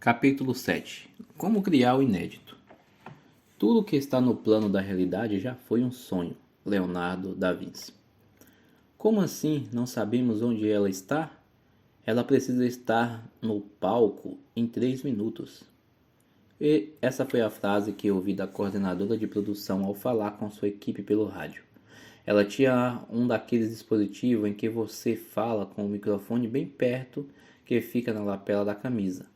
Capítulo 7. Como criar o inédito. Tudo que está no plano da realidade já foi um sonho. Leonardo da Vinci. Como assim não sabemos onde ela está? Ela precisa estar no palco em 3 minutos. E essa foi a frase que eu ouvi da coordenadora de produção ao falar com sua equipe pelo rádio. Ela tinha um daqueles dispositivos em que você fala com o microfone bem perto, que fica na lapela da camisa.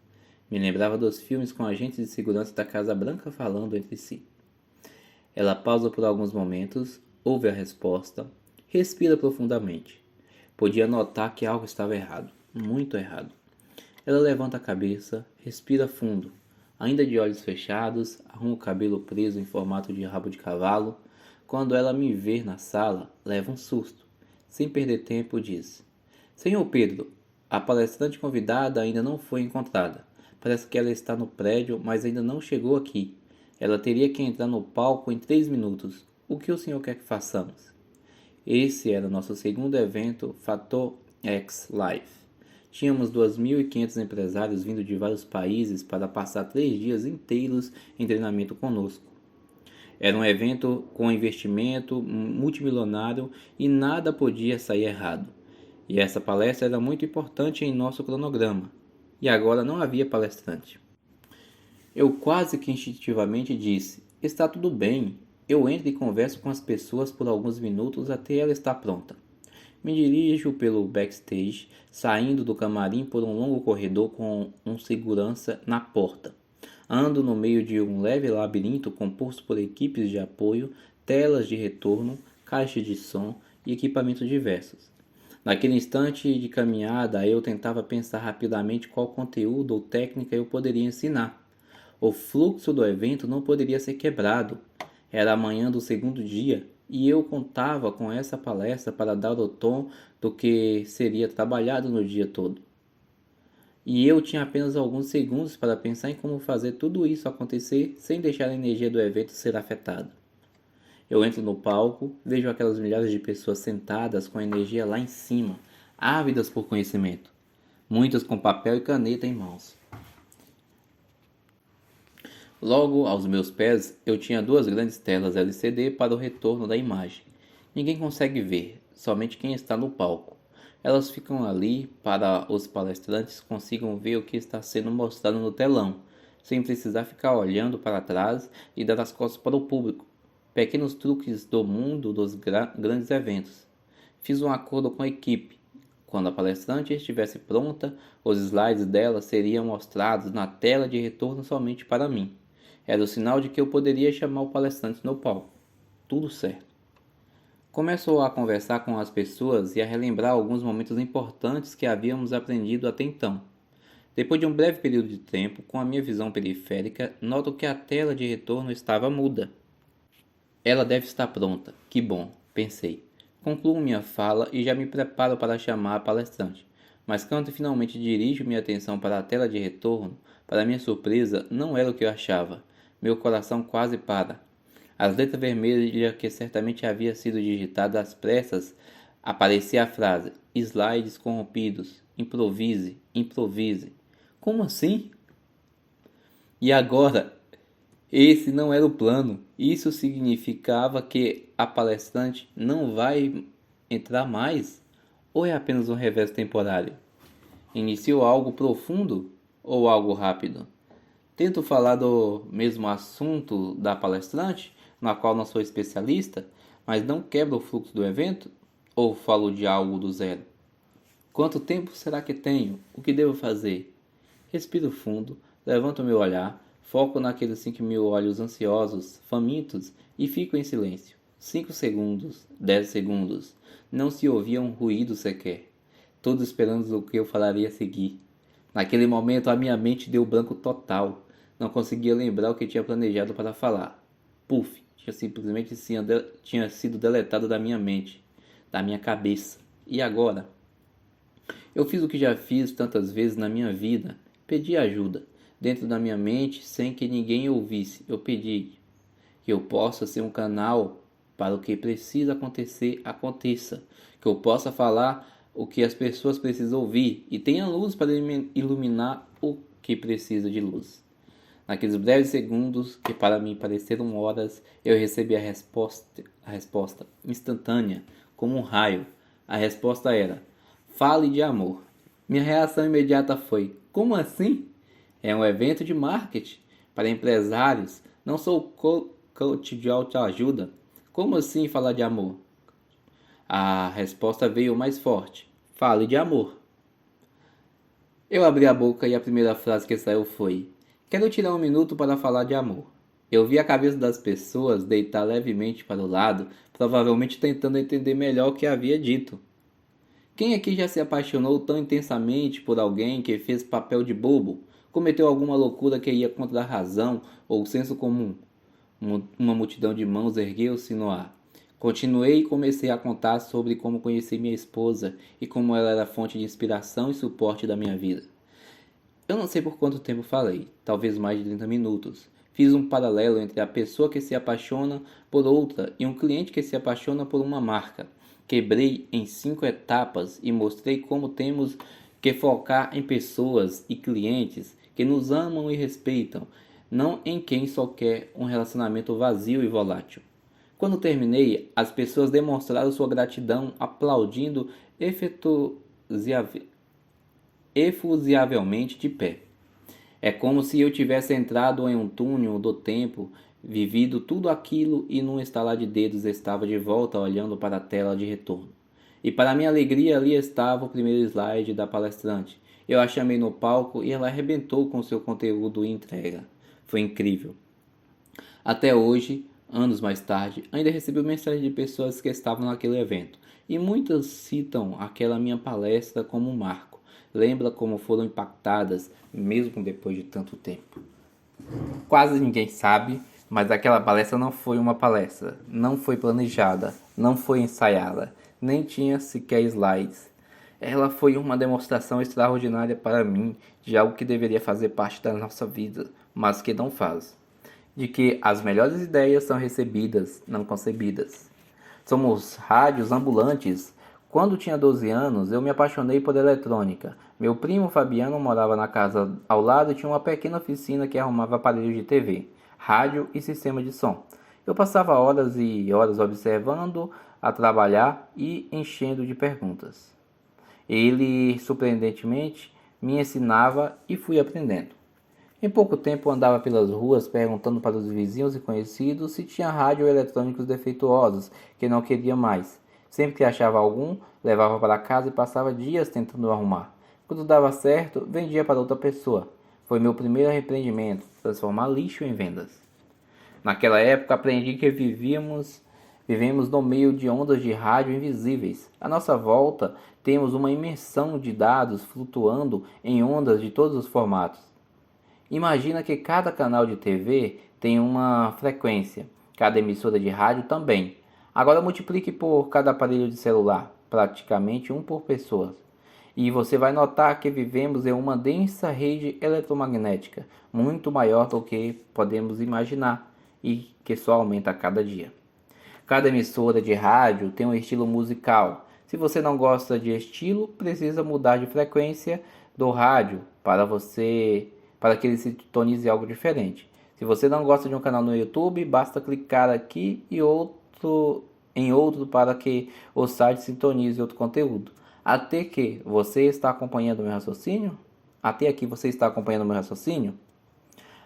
Me lembrava dos filmes com agentes de segurança da Casa Branca falando entre si. Ela pausa por alguns momentos, ouve a resposta, respira profundamente. Podia notar que algo estava errado, muito errado. Ela levanta a cabeça, respira fundo, ainda de olhos fechados, arruma o cabelo preso em formato de rabo de cavalo. Quando ela me vê na sala, leva um susto. Sem perder tempo, diz: Senhor Pedro, a palestrante convidada ainda não foi encontrada. Parece que ela está no prédio, mas ainda não chegou aqui. Ela teria que entrar no palco em 3 minutos. O que o senhor quer que façamos? Esse era nosso segundo evento Fator X Live. Tínhamos 2.500 empresários vindo de vários países para passar 3 dias inteiros em treinamento conosco. Era um evento com investimento multimilionário e nada podia sair errado. E essa palestra era muito importante em nosso cronograma. E agora não havia palestrante. Eu quase que instintivamente disse: Está tudo bem. Eu entro e converso com as pessoas por alguns minutos até ela estar pronta. Me dirijo pelo backstage, saindo do camarim por um longo corredor com um segurança na porta. Ando no meio de um leve labirinto composto por equipes de apoio, telas de retorno, caixas de som e equipamentos diversos. Naquele instante de caminhada, eu tentava pensar rapidamente qual conteúdo ou técnica eu poderia ensinar. O fluxo do evento não poderia ser quebrado. Era a manhã do segundo dia e eu contava com essa palestra para dar o tom do que seria trabalhado no dia todo. E eu tinha apenas alguns segundos para pensar em como fazer tudo isso acontecer sem deixar a energia do evento ser afetada. Eu entro no palco, vejo aquelas milhares de pessoas sentadas com a energia lá em cima, ávidas por conhecimento, muitas com papel e caneta em mãos. Logo aos meus pés, eu tinha 2 grandes telas LCD para o retorno da imagem. Ninguém consegue ver, somente quem está no palco. Elas ficam ali para os palestrantes consigam ver o que está sendo mostrado no telão, sem precisar ficar olhando para trás e dar as costas para o público. Pequenos truques do mundo dos grandes eventos. Fiz um acordo com a equipe. Quando a palestrante estivesse pronta, os slides dela seriam mostrados na tela de retorno somente para mim. Era o sinal de que eu poderia chamar o palestrante no palco. Tudo certo. Começou a conversar com as pessoas e a relembrar alguns momentos importantes que havíamos aprendido até então. Depois de um breve período de tempo, com a minha visão periférica, noto que a tela de retorno estava muda. Ela deve estar pronta. Que bom, pensei. Concluo minha fala e já me preparo para chamar a palestrante. Mas quando finalmente dirijo minha atenção para a tela de retorno, para minha surpresa, não era o que eu achava. Meu coração quase para. As letras vermelhas que certamente havia sido digitada às pressas, aparecia a frase: slides corrompidos, improvise, improvise. Como assim? E agora? Esse não era o plano. Isso significava que a palestrante não vai entrar mais? Ou é apenas um revés temporário? Iniciou algo profundo ou algo rápido? Tento falar do mesmo assunto da palestrante, na qual não sou especialista, mas não quebro o fluxo do evento? Ou falo de algo do zero? Quanto tempo será que tenho? O que devo fazer? Respiro fundo, levanto meu olhar, foco naqueles 5.000 olhos ansiosos, famintos, e fico em silêncio. 5 segundos, 10 segundos. Não se ouvia um ruído sequer. Todos esperando o que eu falaria a seguir. Naquele momento a minha mente deu branco total. Não conseguia lembrar o que tinha planejado para falar. Puf, tinha sido deletado da minha mente, da minha cabeça. E agora? Eu fiz o que já fiz tantas vezes na minha vida. Pedi ajuda. Dentro da minha mente, sem que ninguém ouvisse, eu pedi que eu possa ser um canal para o que precisa acontecer, aconteça. Que eu possa falar o que as pessoas precisam ouvir e tenha luz para iluminar o que precisa de luz. Naqueles breves segundos que para mim pareceram horas, eu recebi a resposta instantânea, como um raio. A resposta era: fale de amor. Minha reação imediata foi: como assim? É um evento de marketing para empresários. Não sou coach de autoajuda. Como assim falar de amor? A resposta veio mais forte: fale de amor. Eu abri a boca e a primeira frase que saiu foi: quero tirar um minuto para falar de amor. Eu vi a cabeça das pessoas deitar levemente para o lado, provavelmente tentando entender melhor o que havia dito. Quem aqui já se apaixonou tão intensamente por alguém que fez papel de bobo, cometeu alguma loucura que ia contra a razão ou o senso comum? Uma multidão de mãos ergueu-se no ar. Continuei e comecei a contar sobre como conheci minha esposa e como ela era fonte de inspiração e suporte da minha vida. Eu não sei por quanto tempo falei, talvez mais de 30 minutos. Fiz um paralelo entre a pessoa que se apaixona por outra e um cliente que se apaixona por uma marca. Quebrei em 5 etapas e mostrei como temos que focar em pessoas e clientes que nos amam e respeitam, não em quem só quer um relacionamento vazio e volátil. Quando terminei, as pessoas demonstraram sua gratidão aplaudindo efusivelmente de pé. É como se eu tivesse entrado em um túnel do tempo, vivido tudo aquilo e num estalar de dedos estava de volta olhando para a tela de retorno. E para minha alegria ali estava o primeiro slide da palestrante. Eu a chamei no palco e ela arrebentou com seu conteúdo e entrega. Foi incrível. Até hoje, anos mais tarde, ainda recebi mensagens de pessoas que estavam naquele evento, e muitas citam aquela minha palestra como um marco. Lembra como foram impactadas, mesmo depois de tanto tempo. Quase ninguém sabe, mas aquela palestra não foi uma palestra, não foi planejada, não foi ensaiada, nem tinha sequer slides. Ela foi uma demonstração extraordinária para mim de algo que deveria fazer parte da nossa vida, mas que não faz. De que as melhores ideias são recebidas, não concebidas. Somos rádios ambulantes. Quando tinha 12 anos, eu me apaixonei por eletrônica. Meu primo Fabiano morava na casa ao lado e tinha uma pequena oficina que arrumava aparelhos de TV, rádio e sistema de som. Eu passava horas e horas observando a trabalhar e enchendo de perguntas. Ele, surpreendentemente, me ensinava e fui aprendendo. Em pouco tempo andava pelas ruas perguntando para os vizinhos e conhecidos se tinha rádio ou eletrônicos defeituosos que não queria mais. Sempre que achava algum, levava para casa e passava dias tentando arrumar. Quando dava certo, vendia para outra pessoa. Foi meu primeiro empreendimento, transformar lixo em vendas. Naquela época aprendi que vivemos no meio de ondas de rádio invisíveis. À nossa volta temos uma imersão de dados flutuando em ondas de todos os formatos. Imagina que cada canal de TV tem uma frequência, cada emissora de rádio também. Agora multiplique por cada aparelho de celular, praticamente um por pessoa. E você vai notar que vivemos em uma densa rede eletromagnética, muito maior do que podemos imaginar e que só aumenta a cada dia. Cada emissora de rádio tem um estilo musical. Se você não gosta de estilo, precisa mudar de frequência do rádio para que ele sintonize algo diferente. Se você não gosta de um canal no YouTube, basta clicar aqui e em outro para que o site sintonize outro conteúdo. Até que você está acompanhando o meu raciocínio? Até aqui você está acompanhando o meu raciocínio?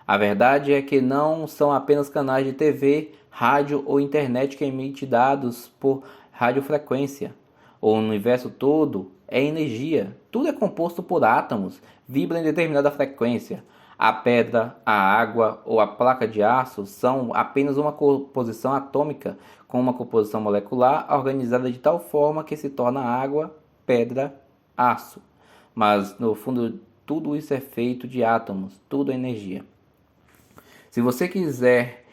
A verdade é que não são apenas canais de TV, rádio ou internet que emitem dados por radiofrequência. O universo todo é energia. Tudo é composto por átomos, vibra em determinada frequência. A pedra, a água ou a placa de aço são apenas uma composição atômica com uma composição molecular organizada de tal forma que se torna água, pedra, aço. Mas no fundo tudo isso é feito de átomos, tudo é energia. Se você quiser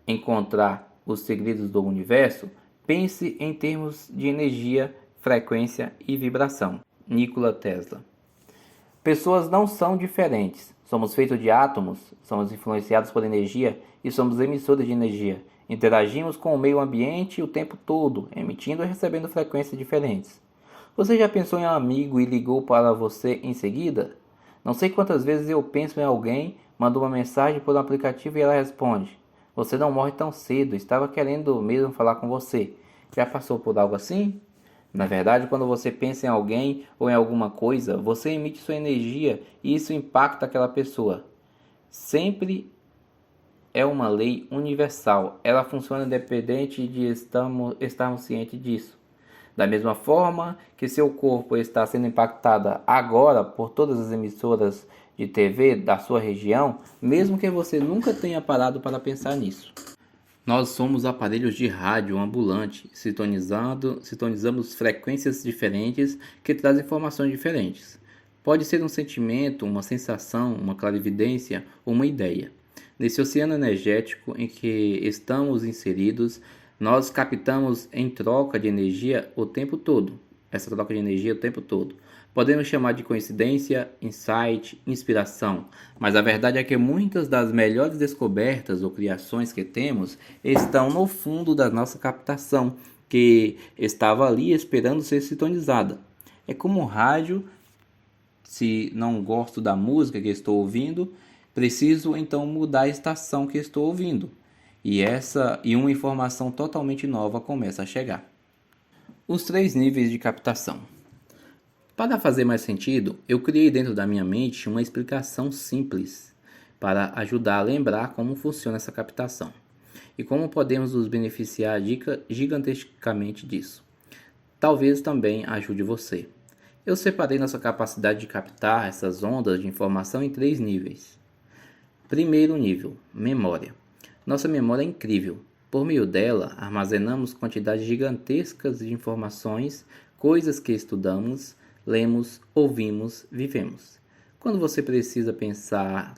encontrar os segredos do universo, pense em termos de energia, frequência e vibração. Nikola Tesla. Pessoas não são diferentes. Somos feitos de átomos, somos influenciados por energia e somos emissores de energia. Interagimos com o meio ambiente o tempo todo, emitindo e recebendo frequências diferentes. Você já pensou em um amigo e ligou para você em seguida? Não sei quantas vezes eu penso em alguém, mando uma mensagem por um aplicativo e ela responde: Você não morre tão cedo, estava querendo mesmo falar com você. Já passou por algo assim? Na verdade, quando você pensa em alguém ou em alguma coisa, você emite sua energia e isso impacta aquela pessoa. Sempre é uma lei universal. Ela funciona independente de estarmos cientes disso. Da mesma forma que seu corpo está sendo impactado agora por todas as emissoras de TV da sua região, mesmo que você nunca tenha parado para pensar nisso. Nós somos aparelhos de rádio ambulante, sintonizamos frequências diferentes que trazem informações diferentes. Pode ser um sentimento, uma sensação, uma clarividência ou uma ideia. Nesse oceano energético em que estamos inseridos, nós captamos em troca de energia o tempo todo. Essa troca de energia o tempo todo. Podemos chamar de coincidência, insight, inspiração, mas a verdade é que muitas das melhores descobertas ou criações que temos estão no fundo da nossa captação, que estava ali esperando ser sintonizada. É como um rádio, se não gosto da música que estou ouvindo, preciso então mudar a estação que estou ouvindo. E uma informação totalmente nova começa a chegar. Os 3 níveis de captação. Para fazer mais sentido, eu criei dentro da minha mente uma explicação simples para ajudar a lembrar como funciona essa captação e como podemos nos beneficiar gigantescamente disso. Talvez também ajude você. Eu separei nossa capacidade de captar essas ondas de informação em 3 níveis. Primeiro nível, memória. Nossa memória é incrível. Por meio dela, armazenamos quantidades gigantescas de informações, coisas que estudamos, lemos, ouvimos, vivemos. Quando você precisa pensar,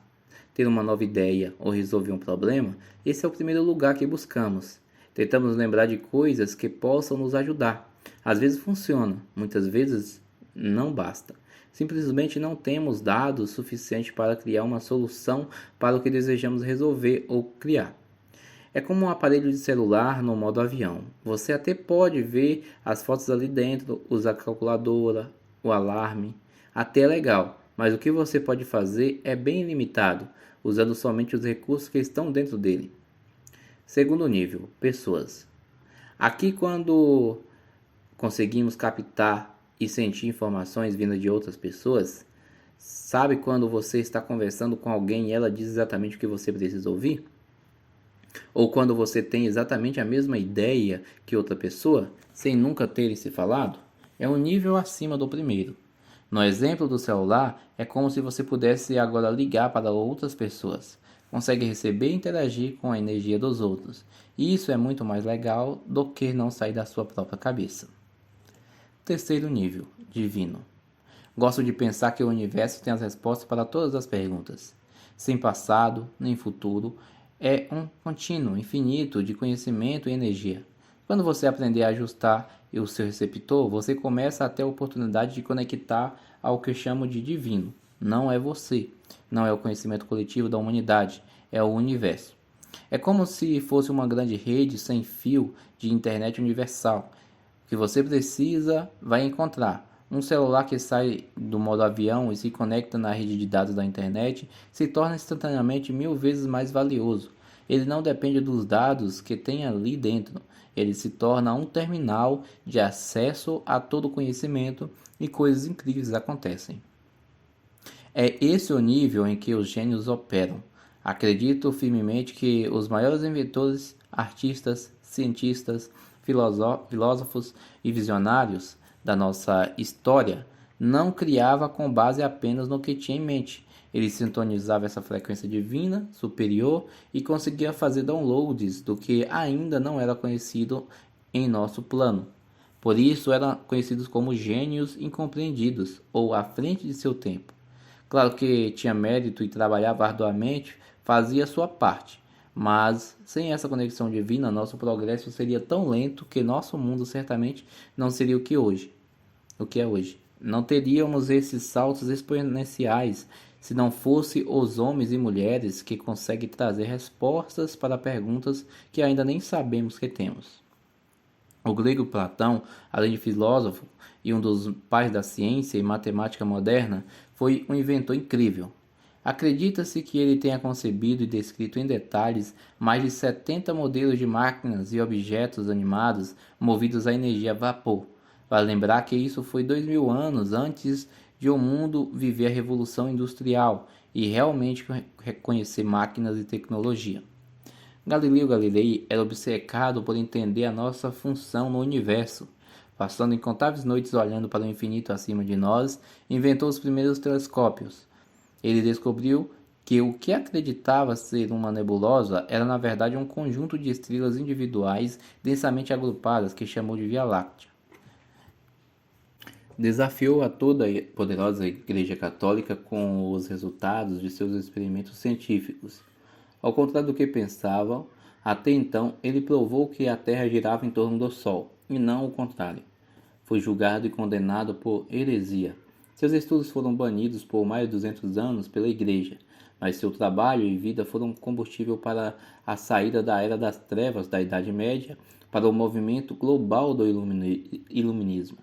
ter uma nova ideia ou resolver um problema, esse é o primeiro lugar que buscamos. Tentamos lembrar de coisas que possam nos ajudar. Às vezes funciona, muitas vezes não basta. Simplesmente não temos dados suficientes para criar uma solução para o que desejamos resolver ou criar. É como um aparelho de celular no modo avião. Você até pode ver as fotos ali dentro, usar a calculadora, o alarme. Até é legal, mas o que você pode fazer é bem limitado, usando somente os recursos que estão dentro dele. Segundo nível, pessoas. Aqui, quando conseguimos captar e sentir informações vindas de outras pessoas, sabe quando você está conversando com alguém e ela diz exatamente o que você precisa ouvir? Ou quando você tem exatamente a mesma ideia que outra pessoa, sem nunca terem se falado? É um nível acima do primeiro. No exemplo do celular, é como se você pudesse agora ligar para outras pessoas. Consegue receber e interagir com a energia dos outros. E isso é muito mais legal do que não sair da sua própria cabeça. Terceiro nível, divino. Gosto de pensar que o universo tem as respostas para todas as perguntas. Sem passado, nem futuro, é um contínuo infinito de conhecimento e energia. Quando você aprender a ajustar o seu receptor, você começa a ter a oportunidade de conectar ao que eu chamo de divino. Não é você, não é o conhecimento coletivo da humanidade, é o universo. É como se fosse uma grande rede sem fio de internet universal. O que você precisa vai encontrar. Um celular que sai do modo avião e se conecta na rede de dados da internet se torna instantaneamente 1000 vezes mais valioso. Ele não depende dos dados que tem ali dentro. Ele se torna um terminal de acesso a todo conhecimento e coisas incríveis acontecem. É esse o nível em que os gênios operam. Acredito firmemente que os maiores inventores, artistas, cientistas, filósofos e visionários da nossa história não criava com base apenas no que tinha em mente. Ele sintonizava essa frequência divina superior e conseguia fazer downloads do que ainda não era conhecido em nosso plano. Por isso eram conhecidos como gênios incompreendidos ou à frente de seu tempo. Claro que tinha mérito e trabalhava arduamente, fazia sua parte. Mas sem essa conexão divina, nosso progresso seria tão lento que nosso mundo certamente não seria o que é hoje. Não teríamos esses saltos exponenciais se não fosse os homens e mulheres que conseguem trazer respostas para perguntas que ainda nem sabemos que temos. O grego Platão, além de filósofo, e um dos pais da ciência e matemática moderna, foi um inventor incrível. Acredita-se que ele tenha concebido e descrito em detalhes mais de 70 modelos de máquinas e objetos animados movidos a energia a vapor. Vale lembrar que isso foi 2000 anos antes de o mundo viver a Revolução Industrial e realmente reconhecer máquinas e tecnologia. Galileu Galilei era obcecado por entender a nossa função no universo. Passando incontáveis noites olhando para o infinito acima de nós, inventou os primeiros telescópios. Ele descobriu que o que acreditava ser uma nebulosa era na verdade um conjunto de estrelas individuais densamente agrupadas que chamou de Via Láctea. Desafiou a toda a poderosa Igreja Católica com os resultados de seus experimentos científicos. Ao contrário do que pensavam, até então ele provou que a Terra girava em torno do Sol, e não o contrário. Foi julgado e condenado por heresia. Seus estudos foram banidos por mais de 200 anos pela Igreja, mas seu trabalho e vida foram combustível para a saída da Era das Trevas da Idade Média para o movimento global do Iluminismo.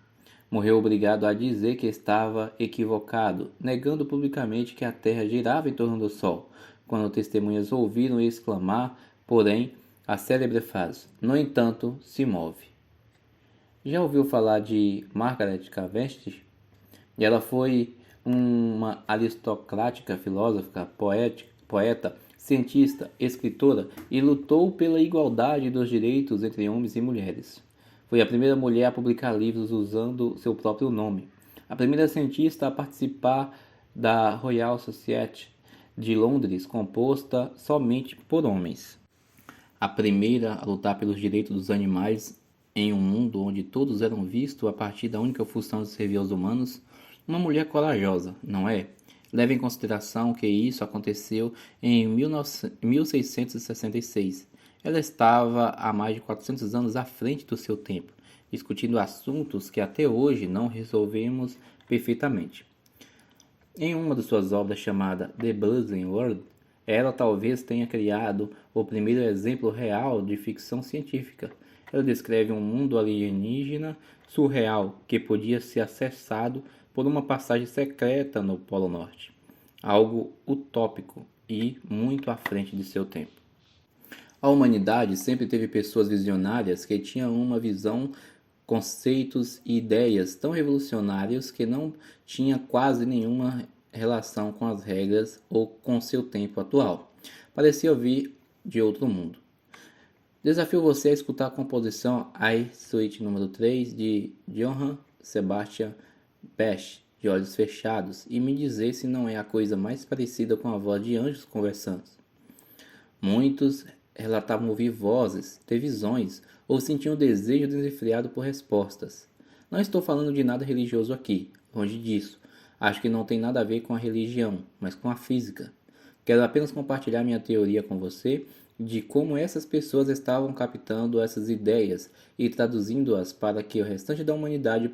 Morreu obrigado a dizer que estava equivocado, negando publicamente que a Terra girava em torno do Sol, quando testemunhas ouviram exclamar, porém, a célebre frase: "No entanto, se move". Já ouviu falar de Margaret Cavendish? Ela foi uma aristocrática filósofa, poeta, cientista, escritora e lutou pela igualdade dos direitos entre homens e mulheres. Foi a primeira mulher a publicar livros usando seu próprio nome, a primeira cientista a participar da Royal Society de Londres, composta somente por homens. A primeira a lutar pelos direitos dos animais em um mundo onde todos eram vistos a partir da única função de servir aos humanos. Uma mulher corajosa, não é? Leve em consideração que isso aconteceu em 1666. Ela estava há mais de 400 anos à frente do seu tempo, discutindo assuntos que até hoje não resolvemos perfeitamente. Em uma de suas obras chamada The Buzzing World, ela talvez tenha criado o primeiro exemplo real de ficção científica. Ela descreve um mundo alienígena surreal que podia ser acessado por uma passagem secreta no Polo Norte. Algo utópico e muito à frente de seu tempo. A humanidade sempre teve pessoas visionárias que tinham uma visão, conceitos e ideias tão revolucionários que não tinha quase nenhuma relação com as regras ou com seu tempo atual. Parecia vir de outro mundo. Desafio você a escutar a composição I Suite número 3 de Johann Sebastian Bach, de olhos fechados, e me dizer se não é a coisa mais parecida com a voz de anjos conversando. Muitos relatavam ouvir vozes, ter visões, ou sentiam o desejo desenfreado por respostas. Não estou falando de nada religioso aqui, longe disso. Acho que não tem nada a ver com a religião, mas com a física. Quero apenas compartilhar minha teoria com você de como essas pessoas estavam captando essas ideias e traduzindo-as para que o restante da humanidade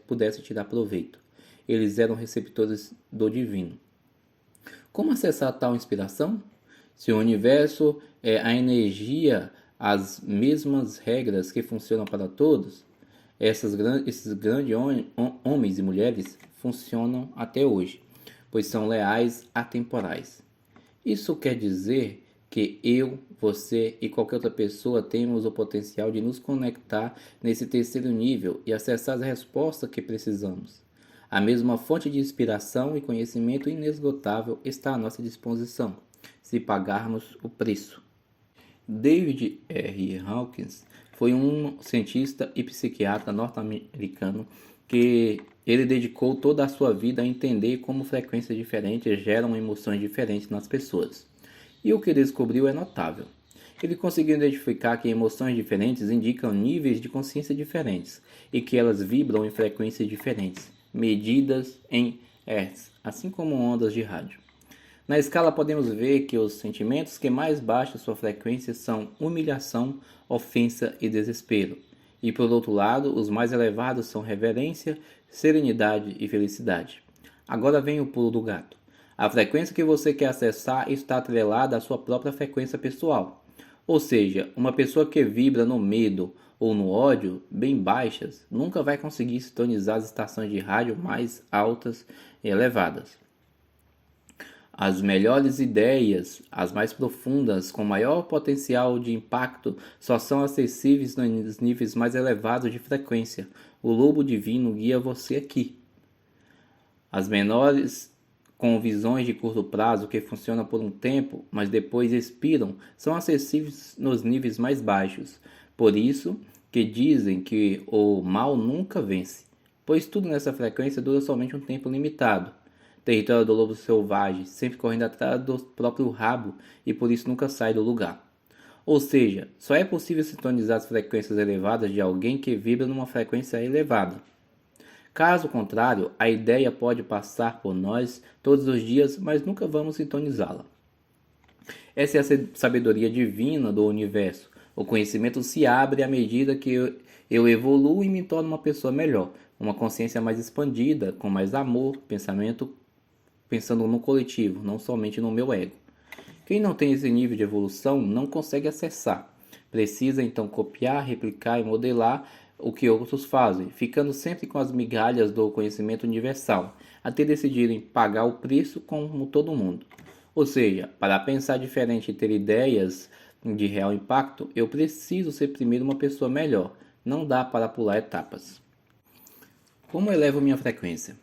pudesse tirar proveito. Eles eram receptores do divino. Como acessar tal inspiração? Se o universo é a energia, as mesmas regras que funcionam para todos, esses grandes homens e mulheres funcionam até hoje, pois são leais atemporais. Isso quer dizer que eu, você e qualquer outra pessoa temos o potencial de nos conectar nesse terceiro nível e acessar as respostas que precisamos. A mesma fonte de inspiração e conhecimento inesgotável está à nossa disposição, se pagarmos o preço. David R. Hawkins foi um cientista e psiquiatra norte-americano que ele dedicou toda a sua vida a entender como frequências diferentes geram emoções diferentes nas pessoas. E o que ele descobriu é notável. Ele conseguiu identificar que emoções diferentes indicam níveis de consciência diferentes e que elas vibram em frequências diferentes, medidas em hertz, assim como ondas de rádio. Na escala podemos ver que os sentimentos que mais baixam sua frequência são humilhação, ofensa e desespero. E por outro lado, os mais elevados são reverência, serenidade e felicidade. Agora vem o pulo do gato. A frequência que você quer acessar está atrelada à sua própria frequência pessoal. Ou seja, uma pessoa que vibra no medo ou no ódio bem baixas nunca vai conseguir sintonizar as estações de rádio mais altas e elevadas. As melhores ideias, as mais profundas, com maior potencial de impacto, só são acessíveis nos níveis mais elevados de frequência. O lobo divino guia você aqui. As menores, com visões de curto prazo que funcionam por um tempo, mas depois expiram, são acessíveis nos níveis mais baixos. Por isso que dizem que o mal nunca vence, pois tudo nessa frequência dura somente um tempo limitado. Território do lobo selvagem, sempre correndo atrás do próprio rabo e por isso nunca sai do lugar. Ou seja, só é possível sintonizar as frequências elevadas de alguém que vibra numa frequência elevada. Caso contrário, a ideia pode passar por nós todos os dias, mas nunca vamos sintonizá-la. Essa é a sabedoria divina do universo. O conhecimento se abre à medida que eu evoluo e me torno uma pessoa melhor, uma consciência mais expandida, com mais amor, pensando no coletivo, não somente no meu ego. Quem não tem esse nível de evolução não consegue acessar. Precisa então copiar, replicar e modelar o que outros fazem, ficando sempre com as migalhas do conhecimento universal, até decidirem pagar o preço como todo mundo. Ou seja, para pensar diferente e ter ideias de real impacto, eu preciso ser primeiro uma pessoa melhor. Não dá para pular etapas. Como elevo minha frequência?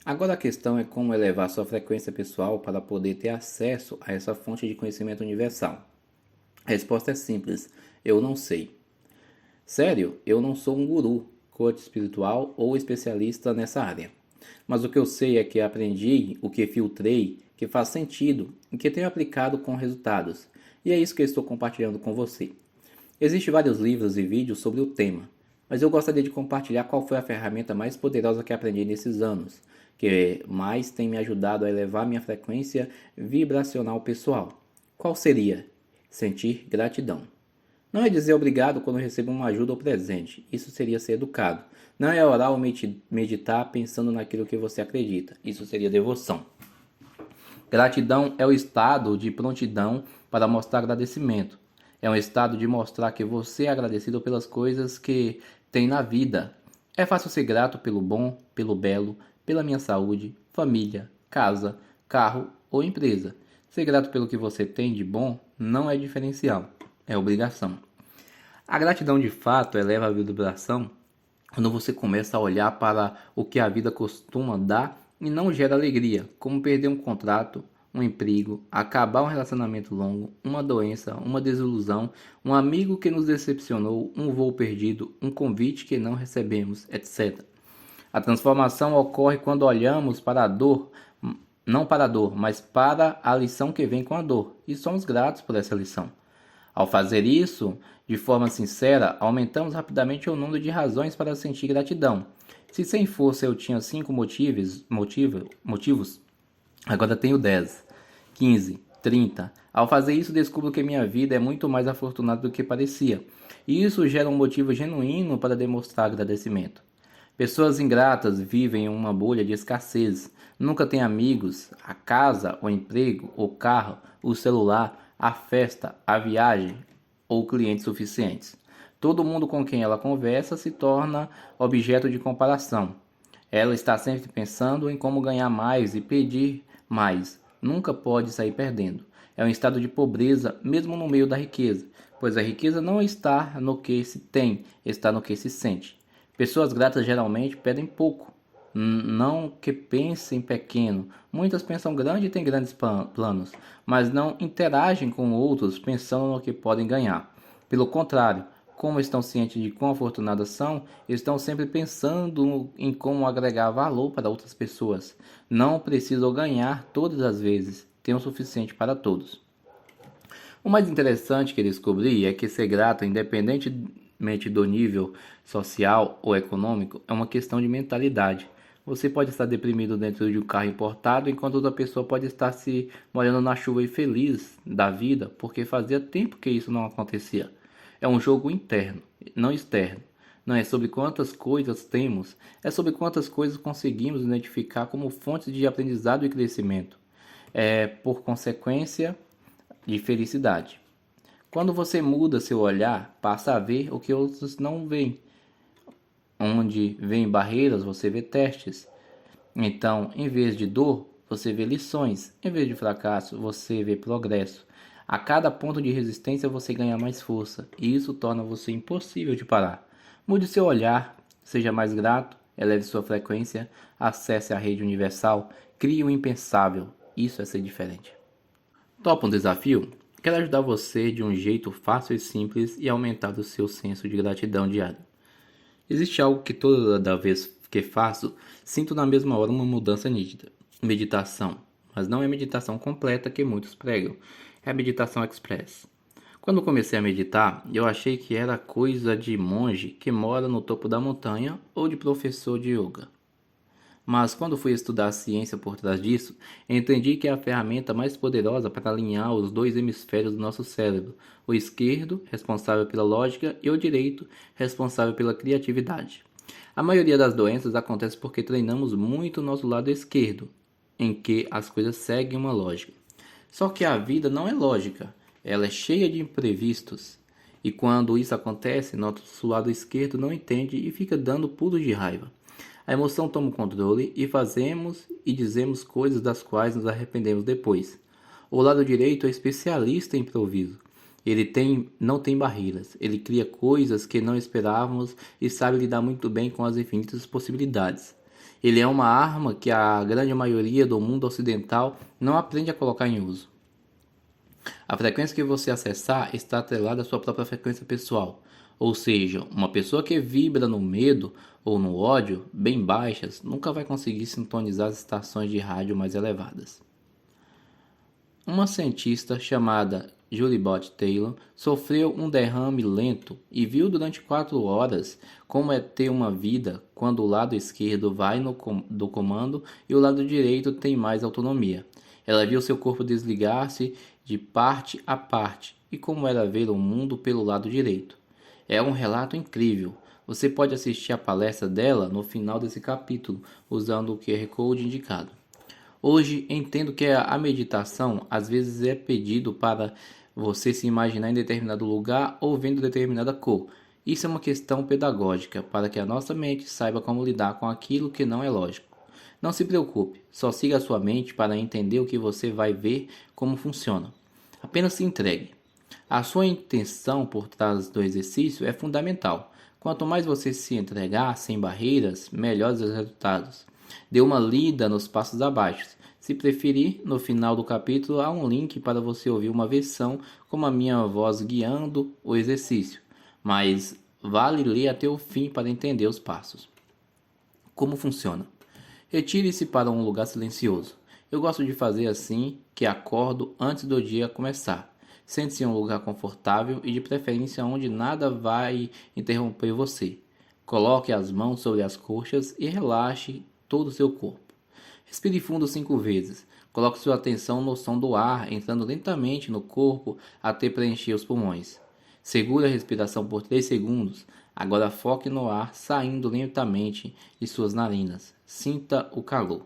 Agora a questão é como elevar sua frequência pessoal para poder ter acesso a essa fonte de conhecimento universal. A resposta é simples: eu não sei. Sério, eu não sou um guru, coach espiritual ou especialista nessa área. Mas o que eu sei é que aprendi, o que filtrei, que faz sentido e que tenho aplicado com resultados. E é isso que eu estou compartilhando com você. Existem vários livros e vídeos sobre o tema, mas eu gostaria de compartilhar qual foi a ferramenta mais poderosa que aprendi nesses anos, que mais tem me ajudado a elevar minha frequência vibracional pessoal. Qual seria? Sentir gratidão. Não é dizer obrigado quando recebo uma ajuda ou presente. Isso seria ser educado. Não é orar ou meditar pensando naquilo que você acredita. Isso seria devoção. Gratidão é o estado de prontidão para mostrar agradecimento. É um estado de mostrar que você é agradecido pelas coisas que tem na vida. É fácil ser grato pelo bom, pelo belo, pela minha saúde, família, casa, carro ou empresa. Ser grato pelo que você tem de bom não é diferencial, é obrigação. A gratidão de fato eleva a vibração quando você começa a olhar para o que a vida costuma dar e não gera alegria, como perder um contrato, um emprego, acabar um relacionamento longo, uma doença, uma desilusão, um amigo que nos decepcionou, um voo perdido, um convite que não recebemos, etc. A transformação ocorre quando olhamos para a dor, não para a dor, mas para a lição que vem com a dor, e somos gratos por essa lição. Ao fazer isso, de forma sincera, aumentamos rapidamente o número de razões para sentir gratidão. Se sem força eu tinha 5 motivos, agora tenho 10, 15, 30. Ao fazer isso, descubro que minha vida é muito mais afortunada do que parecia. E isso gera um motivo genuíno para demonstrar agradecimento. Pessoas ingratas vivem em uma bolha de escassez. Nunca têm amigos, a casa, o emprego, o carro, o celular, a festa, a viagem ou clientes suficientes. Todo mundo com quem ela conversa se torna objeto de comparação. Ela está sempre pensando em como ganhar mais e pedir mais. Nunca pode sair perdendo. É um estado de pobreza mesmo no meio da riqueza, pois a riqueza não está no que se tem, está no que se sente. Pessoas gratas geralmente pedem pouco, não que pensem pequeno. Muitas pensam grande e têm grandes planos, mas não interagem com outros pensando no que podem ganhar. Pelo contrário, como estão cientes de quão afortunadas são, estão sempre pensando em como agregar valor para outras pessoas. Não precisam ganhar todas as vezes, tem o suficiente para todos. O mais interessante que descobri é que ser grato, independentemente do nível social ou econômico, é uma questão de mentalidade. Você pode estar deprimido dentro de um carro importado, enquanto outra pessoa pode estar se molhando na chuva e feliz da vida, porque fazia tempo que isso não acontecia. É um jogo interno, não externo. Não é sobre quantas coisas temos, é sobre quantas coisas conseguimos identificar como fontes de aprendizado e crescimento. É, por consequência, de felicidade. Quando você muda seu olhar, passa a ver o que outros não veem. Onde vem barreiras, você vê testes. Então, em vez de dor, você vê lições. Em vez de fracasso, você vê progresso. A cada ponto de resistência, você ganha mais força. E isso torna você impossível de parar. Mude seu olhar, seja mais grato, eleve sua frequência, acesse a rede universal, crie o impensável. Isso é ser diferente. Topa um desafio? Quero ajudar você de um jeito fácil e simples e aumentar o seu senso de gratidão diário. Existe algo que toda vez que faço, sinto na mesma hora uma mudança nítida. Meditação. Mas não é a meditação completa que muitos pregam. É a meditação express. Quando comecei a meditar, eu achei que era coisa de monge que mora no topo da montanha ou de professor de yoga. Mas quando fui estudar a ciência por trás disso, entendi que é a ferramenta mais poderosa para alinhar os dois hemisférios do nosso cérebro, o esquerdo, responsável pela lógica, e o direito, responsável pela criatividade. A maioria das doenças acontece porque treinamos muito o nosso lado esquerdo, em que as coisas seguem uma lógica. Só que a vida não é lógica, ela é cheia de imprevistos. E quando isso acontece, nosso lado esquerdo não entende e fica dando pulos de raiva. A emoção toma o controle e fazemos e dizemos coisas das quais nos arrependemos depois. O lado direito é especialista em improviso. Não tem barreiras, ele cria coisas que não esperávamos e sabe lidar muito bem com as infinitas possibilidades. Ele é uma arma que a grande maioria do mundo ocidental não aprende a colocar em uso. A frequência que você acessar está atrelada à sua própria frequência pessoal. Ou seja, uma pessoa que vibra no medo ou no ódio, bem baixas, nunca vai conseguir sintonizar as estações de rádio mais elevadas. Uma cientista chamada Julie Bott Taylor sofreu um derrame lento e viu durante 4 horas como é ter uma vida quando o lado esquerdo vai do comando e o lado direito tem mais autonomia. Ela viu seu corpo desligar-se de parte a parte e como era ver o mundo pelo lado direito. É um relato incrível. Você pode assistir a palestra dela no final desse capítulo, usando o QR Code indicado. Hoje entendo que a meditação às vezes é pedido para você se imaginar em determinado lugar ou vendo determinada cor. Isso é uma questão pedagógica, para que a nossa mente saiba como lidar com aquilo que não é lógico. Não se preocupe, só siga a sua mente para entender o que você vai ver como funciona. Apenas se entregue. A sua intenção por trás do exercício é fundamental. Quanto mais você se entregar sem barreiras, melhores os resultados. Dê uma lida nos passos abaixo. Se preferir, no final do capítulo há um link para você ouvir uma versão com a minha voz guiando o exercício. Mas vale ler até o fim para entender os passos. Como funciona? Retire-se para um lugar silencioso. Eu gosto de fazer assim que acordo antes do dia começar. Sente-se em um lugar confortável e de preferência onde nada vai interromper você. Coloque as mãos sobre as coxas e relaxe todo o seu corpo. Respire fundo 5 vezes. Coloque sua atenção no som do ar entrando lentamente no corpo até preencher os pulmões. Segure a respiração por 3 segundos. Agora foque no ar saindo lentamente de suas narinas. Sinta o calor.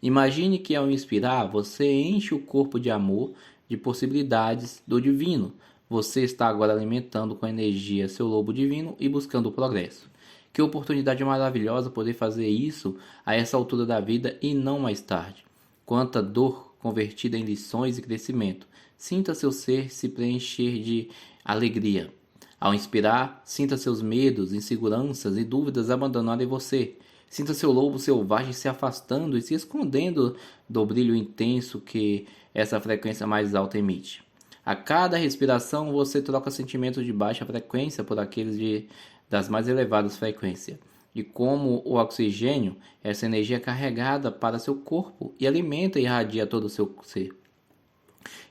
Imagine que ao inspirar, você enche o corpo de amor, de possibilidades do divino. Você está agora alimentando com energia seu lobo divino e buscando o progresso. Que oportunidade maravilhosa poder fazer isso a essa altura da vida e não mais tarde. Quanta dor convertida em lições e crescimento. Sinta seu ser se preencher de alegria. Ao inspirar, sinta seus medos, inseguranças e dúvidas abandonarem você. Sinta seu lobo selvagem se afastando e se escondendo do brilho intenso que essa frequência mais alta emite. A cada respiração, você troca sentimentos de baixa frequência por aqueles das mais elevadas frequências. E como o oxigênio, essa energia é carregada para seu corpo e alimenta e irradia todo o seu ser.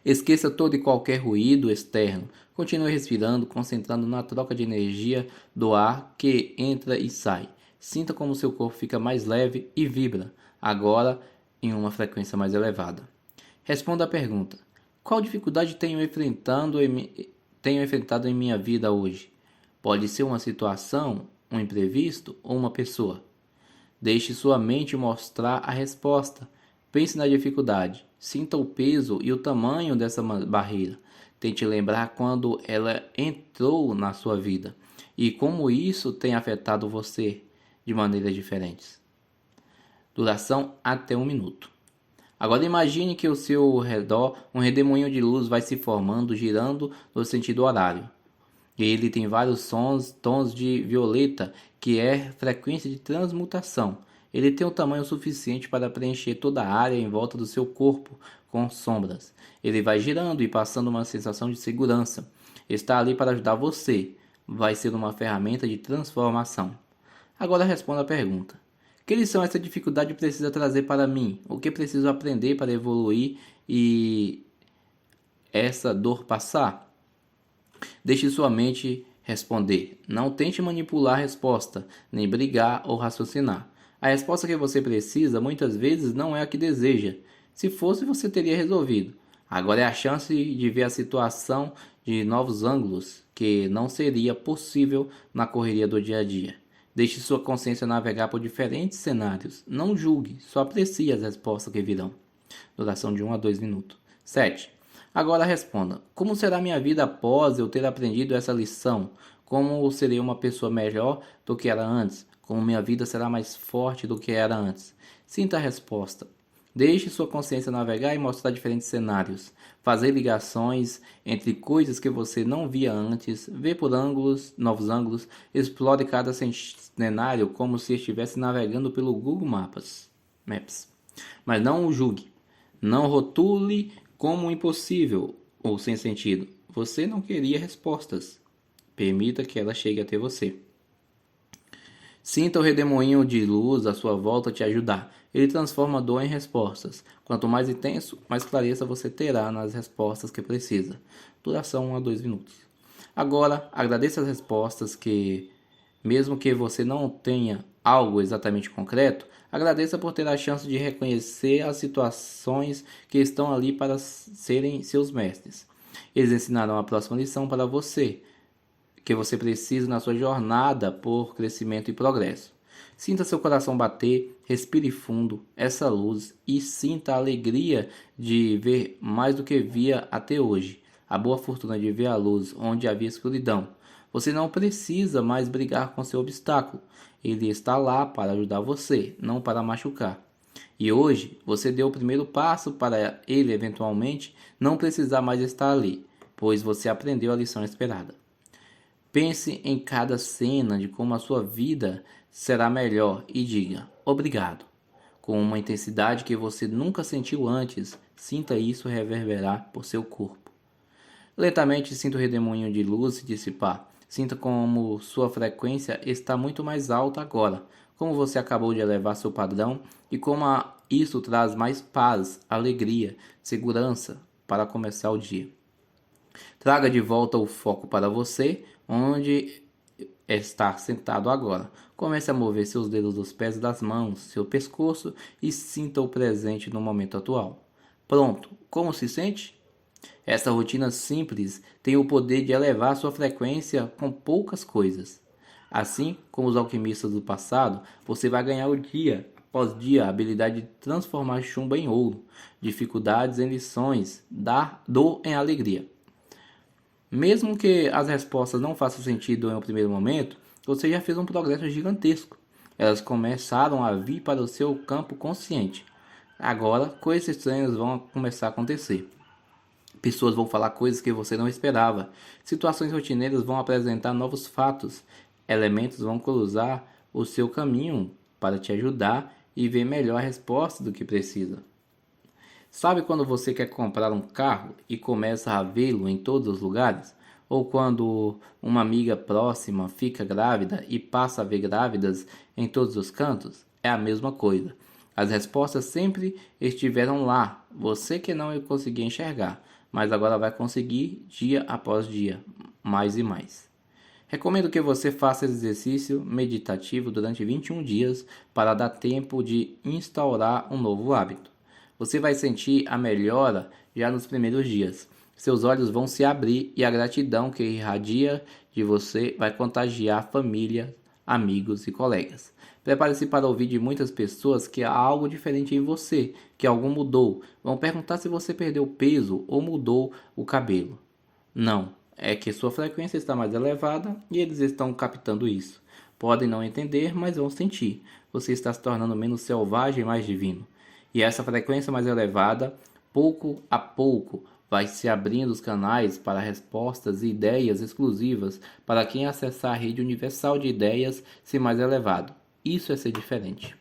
Esqueça todo e qualquer ruído externo. Continue respirando, concentrando na troca de energia do ar que entra e sai. Sinta como seu corpo fica mais leve e vibra, agora em uma frequência mais elevada. Responda a pergunta: qual dificuldade tenho enfrentado em minha vida hoje? Pode ser uma situação, um imprevisto ou uma pessoa. Deixe sua mente mostrar a resposta. Pense na dificuldade. Sinta o peso e o tamanho dessa barreira. Tente lembrar quando ela entrou na sua vida e como isso tem afetado você de maneiras diferentes. Duração até 1 minuto. Agora imagine que ao seu redor um redemoinho de luz vai se formando, girando no sentido horário. Ele tem vários tons de violeta, que é frequência de transmutação. Ele tem o tamanho suficiente para preencher toda a área em volta do seu corpo com sombras. Ele vai girando e passando uma sensação de segurança. Está ali para ajudar você. Vai ser uma ferramenta de transformação. Agora responda a pergunta. Que lição essa dificuldade precisa trazer para mim? O que preciso aprender para evoluir e essa dor passar? Deixe sua mente responder. Não tente manipular a resposta, nem brigar ou raciocinar. A resposta que você precisa muitas vezes não é a que deseja. Se fosse, você teria resolvido. Agora é a chance de ver a situação de novos ângulos, que não seria possível na correria do dia a dia. Deixe sua consciência navegar por diferentes cenários. Não julgue, só aprecie as respostas que virão. Duração de 1 a 2 minutos. 7. Agora responda: como será minha vida após eu ter aprendido essa lição? Como serei uma pessoa melhor do que era antes? Como minha vida será mais forte do que era antes? Sinta a resposta. Deixe sua consciência navegar e mostrar diferentes cenários. Fazer ligações entre coisas que você não via antes, ver por ângulos, novos ângulos, explore cada cenário como se estivesse navegando pelo Google Maps. Mas não o julgue. Não rotule como impossível ou sem sentido. Você não queria respostas. Permita que ela chegue até você. Sinta o redemoinho de luz à sua volta te ajudar. Ele transforma a dor em respostas. Quanto mais intenso, mais clareza você terá nas respostas que precisa. Duração 1 a 2 minutos. Agora, agradeça as respostas que, mesmo que você não tenha algo exatamente concreto, agradeça por ter a chance de reconhecer as situações que estão ali para serem seus mestres. Eles ensinarão a próxima lição para você, que você precisa na sua jornada por crescimento e progresso. Sinta seu coração bater, respire fundo essa luz e sinta a alegria de ver mais do que via até hoje. A boa fortuna de ver a luz onde havia escuridão. Você não precisa mais brigar com seu obstáculo. Ele está lá para ajudar você, não para machucar. E hoje você deu o primeiro passo para ele eventualmente não precisar mais estar ali, pois você aprendeu a lição esperada. Pense em cada cena de como a sua vida será melhor e diga obrigado. Com uma intensidade que você nunca sentiu antes, sinta isso reverberar por seu corpo. Lentamente sinta o redemoinho de luz se dissipar. Sinta como sua frequência está muito mais alta agora, como você acabou de elevar seu padrão e como isso traz mais paz, alegria, segurança para começar o dia. Traga de volta o foco para você, onde está sentado agora. Comece a mover seus dedos dos pés e das mãos, seu pescoço e sinta o presente no momento atual. Pronto, como se sente? Essa rotina simples tem o poder de elevar sua frequência com poucas coisas. Assim como os alquimistas do passado, você vai ganhar o dia após dia a habilidade de transformar chumbo em ouro, dificuldades em lições, dor em alegria. Mesmo que as respostas não façam sentido em um primeiro momento, você já fez um progresso gigantesco. Elas começaram a vir para o seu campo consciente. Agora, coisas estranhas vão começar a acontecer. Pessoas vão falar coisas que você não esperava. Situações rotineiras vão apresentar novos fatos. Elementos vão cruzar o seu caminho para te ajudar e ver melhor a resposta do que precisa. Sabe quando você quer comprar um carro e começa a vê-lo em todos os lugares? Ou quando uma amiga próxima fica grávida e passa a ver grávidas em todos os cantos? É a mesma coisa. As respostas sempre estiveram lá, você que não conseguia enxergar, mas agora vai conseguir dia após dia, mais e mais. Recomendo que você faça esse exercício meditativo durante 21 dias para dar tempo de instaurar um novo hábito. Você vai sentir a melhora já nos primeiros dias. Seus olhos vão se abrir e a gratidão que irradia de você vai contagiar a família, amigos e colegas. Prepare-se para ouvir de muitas pessoas que há algo diferente em você, que algo mudou. Vão perguntar se você perdeu peso ou mudou o cabelo. Não, é que sua frequência está mais elevada e eles estão captando isso. Podem não entender, mas vão sentir. Você está se tornando menos selvagem e mais divino. E essa frequência mais elevada, pouco a pouco, vai se abrindo os canais para respostas e ideias exclusivas para quem acessar a rede universal de ideias ser mais elevado. Isso é ser diferente.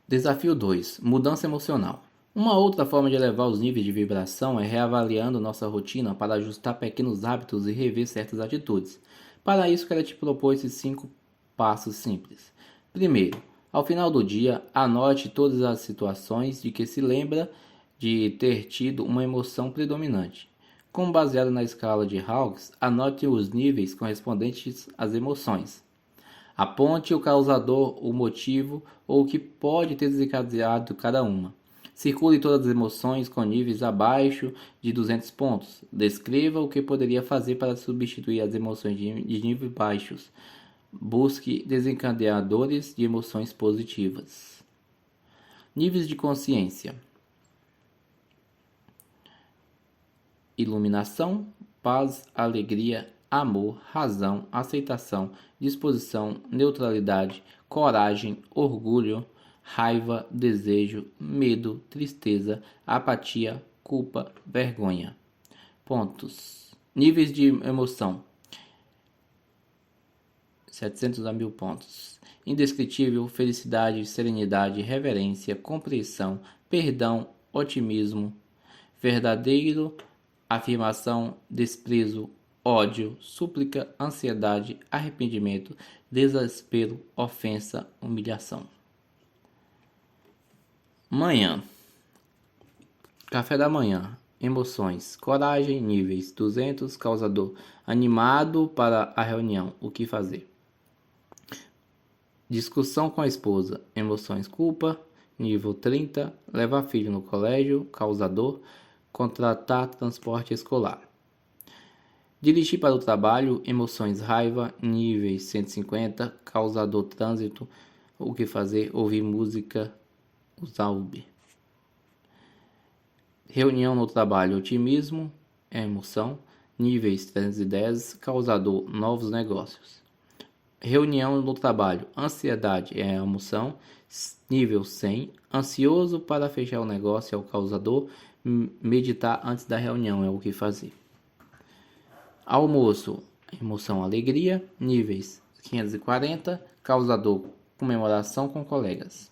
Desafio 2. Mudança emocional. Uma outra forma de elevar os níveis de vibração é reavaliando nossa rotina para ajustar pequenos hábitos e rever certas atitudes. Para isso, quero te propor esses 5 passos simples. Primeiro, ao final do dia, anote todas as situações de que se lembra de ter tido uma emoção predominante. Como baseado na escala de Hawkes, anote os níveis correspondentes às emoções. Aponte o causador, o motivo ou o que pode ter desencadeado cada uma. Circule todas as emoções com níveis abaixo de 200 pontos. Descreva o que poderia fazer para substituir as emoções de níveis baixos. Busque desencadeadores de emoções positivas. Níveis de consciência: iluminação, paz, alegria, amor, razão, aceitação, disposição, neutralidade, coragem, orgulho, raiva, desejo, medo, tristeza, apatia, culpa, vergonha. Pontos. Níveis de emoção: 700 a 1000 pontos. Indescritível, felicidade, serenidade, reverência, compreensão, perdão, otimismo, verdadeiro, afirmação, desprezo, ódio, súplica, ansiedade, arrependimento, desespero, ofensa, humilhação. Manhã. Café da manhã. Emoções. Coragem, níveis 200, causador. Animado para a reunião. O que fazer? Discussão com a esposa. Emoções. Culpa, nível 30. Levar filho no colégio. Causador. Contratar transporte escolar. Dirigir para o trabalho. Emoções. Raiva, níveis 150. Causador. Trânsito. O que fazer? Ouvir música. Usar Uber. Reunião no trabalho, otimismo, emoção, níveis 310, causador, novos negócios. Reunião no trabalho, ansiedade é a emoção, nível 100, ansioso para fechar o negócio é o causador, meditar antes da reunião é o que fazer. Almoço, emoção, alegria, níveis 540, causador, comemoração com colegas.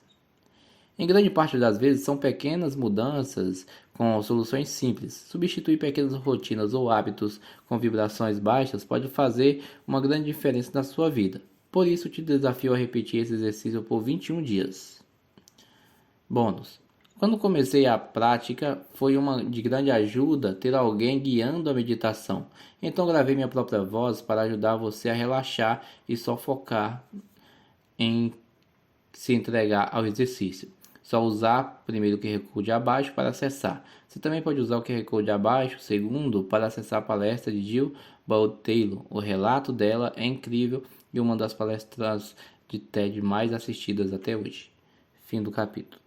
Em grande parte das vezes são pequenas mudanças com soluções simples. Substituir pequenas rotinas ou hábitos com vibrações baixas pode fazer uma grande diferença na sua vida. Por isso te desafio a repetir esse exercício por 21 dias. Bônus. Quando comecei a prática, foi uma de grande ajuda ter alguém guiando a meditação. Então gravei minha própria voz para ajudar você a relaxar e só focar em se entregar ao exercício. Só usar primeiro o QR Code abaixo para acessar. Você também pode usar o QR Code abaixo, segundo, para acessar a palestra de Jill Bald Taylor. O relato dela é incrível e uma das palestras de TED mais assistidas até hoje. Fim do capítulo.